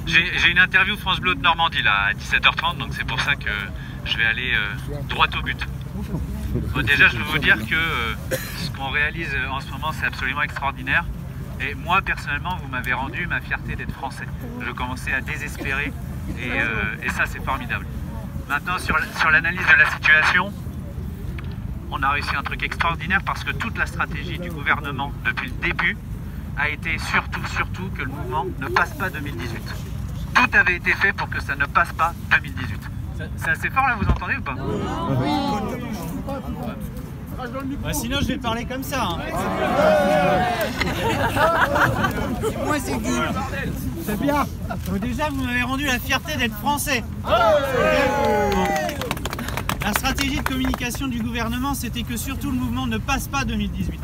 J'ai une interview France Bleu de Normandie là à 17h30, donc c'est pour ça que je vais aller droit au but. Bon, déjà, je veux vous dire que ce qu'on réalise en ce moment, c'est absolument extraordinaire. Et moi, personnellement, vous m'avez rendu ma fierté d'être français. Je commençais à désespérer et ça, c'est formidable. Maintenant, sur l'analyse de la situation, on a réussi un truc extraordinaire parce que toute la stratégie du gouvernement depuis le début a été surtout que le mouvement ne passe pas 2018. Tout avait été fait pour que ça ne passe pas 2018. C'est assez fort là, vous entendez ou pas? Bah sinon je vais parler comme ça. Hein. Moi c'est dit. C'est bien. Donc déjà vous m'avez rendu la fierté d'être français. La stratégie de communication du gouvernement, c'était que surtout le mouvement ne passe pas 2018.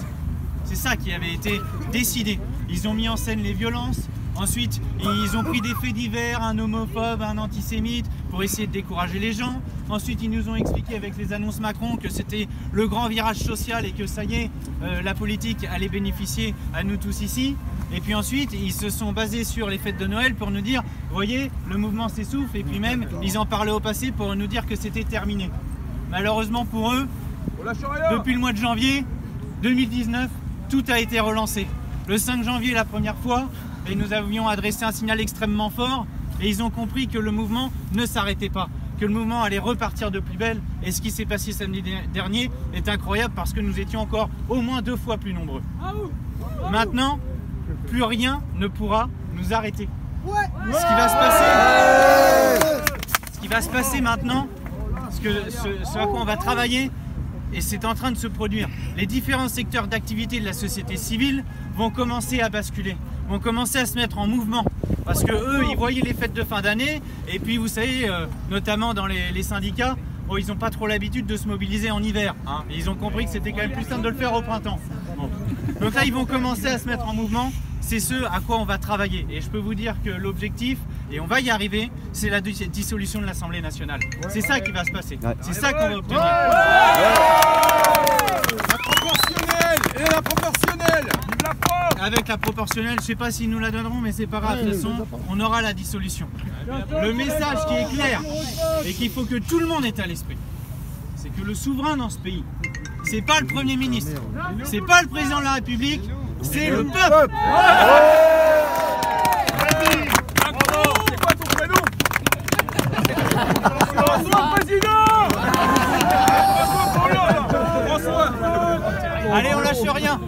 C'est ça qui avait été décidé. Ils ont mis en scène les violences. Ensuite, ils ont pris des faits divers, un homophobe, un antisémite, pour essayer de décourager les gens. Ensuite, ils nous ont expliqué avec les annonces Macron que c'était le grand virage social et que ça y est, la politique allait bénéficier à nous tous ici. Et puis ensuite, ils se sont basés sur les fêtes de Noël pour nous dire, vous voyez, le mouvement s'essouffle. Et puis même, ils en parlaient au passé pour nous dire que c'était terminé. Malheureusement pour eux, depuis le mois de janvier 2019, tout a été relancé. Le 5 janvier, la première fois, et nous avions adressé un signal extrêmement fort et ils ont compris que le mouvement ne s'arrêtait pas, que le mouvement allait repartir de plus belle. Et ce qui s'est passé samedi dernier est incroyable parce que nous étions encore au moins 2 fois plus nombreux. Maintenant, plus rien ne pourra nous arrêter. Ce qui va se passer maintenant, ce à quoi on va travailler, et c'est en train de se produire. Les différents secteurs d'activité de la société civile vont commencer à basculer, vont commencer à se mettre en mouvement. Parce que eux, ils voyaient les fêtes de fin d'année, et puis vous savez, notamment dans les syndicats, bon, ils n'ont pas trop l'habitude de se mobiliser en hiver. Hein, et ils ont compris que c'était quand même plus simple de le faire au printemps. Bon. Donc là, ils vont commencer à se mettre en mouvement. C'est ce à quoi on va travailler. Et je peux vous dire que l'objectif, et on va y arriver, c'est la dissolution de l'Assemblée nationale. C'est ça qui va se passer. C'est ça qu'on va obtenir. La proportionnelle et la proportionnelle. Avec la proportionnelle, je ne sais pas s'ils nous la donneront, mais c'est pas grave. De toute façon, on aura la dissolution. Le message qui est clair et qu'il faut que tout le monde ait à l'esprit, c'est que le souverain dans ce pays, c'est pas le Premier ministre, c'est pas le président de la République, c'est le peuple. C'est quoi ton prénom? François Président. François. Allez, on lâche rien.